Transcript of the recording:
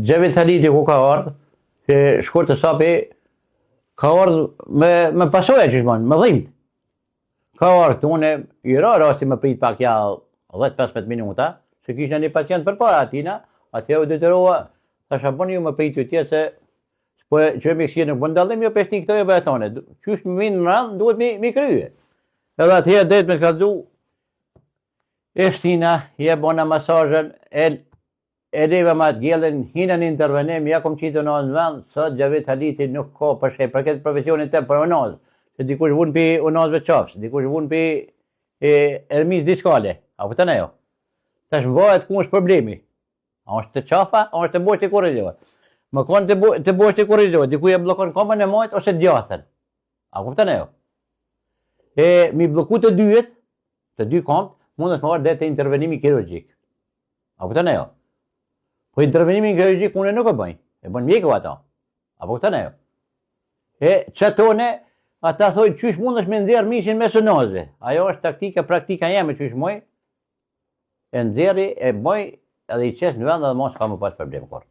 Xhavit Haliti ku ka ardhur, që shkurt të sapi ka ardhur me pasoja gjithmonë, me dhimbje. Ka ardhur këtu unë i rasti më prit pak ja 10-15 minuta, se kishte një pacient përpara atina, atje u detyrova, thasha boni ju më prit ju tje se po që me këshirë nuk bëndallim jo peshti këto e bëjtone. Qysh më vinë në randë, duhet mi krye. Edhe atje dhejt me të kaldu, e shtina, je bona masazhen, e leve ma të gjellin, hinën intervenim, ja kom qitë unazë në vend, sot Xhavit Haliti nuk ka përshej, për këtë profesionin të për unazë, se dikush vun për unazëve qafës, dikush vun për ermis diskale, apo të ne jo. Tash më vajet ku është problemi, a është të qafa, a është të bojt të korridohet. Më kanë të bojt të korridohet, dikuj e blokon kamën e majt ose të gjatën, a kuptën e jo. E mi bloku të dyjet, të dy kamt, mundet më arë dhe të intervenimi kirurgjik, a kuptën e jo. Po intervenimin kirurgjik unë nuk e bëjnë, e bënë mjekëve ata, apo këta ne jo. E qëtone, ata thoi qysh mund është me ndjerë mishin me sunazve. Ajo është taktika, praktika jeme qysh moj, e ndjeri, e bëj, edhe i qes në vend edhe mos ka më pas problem kërë.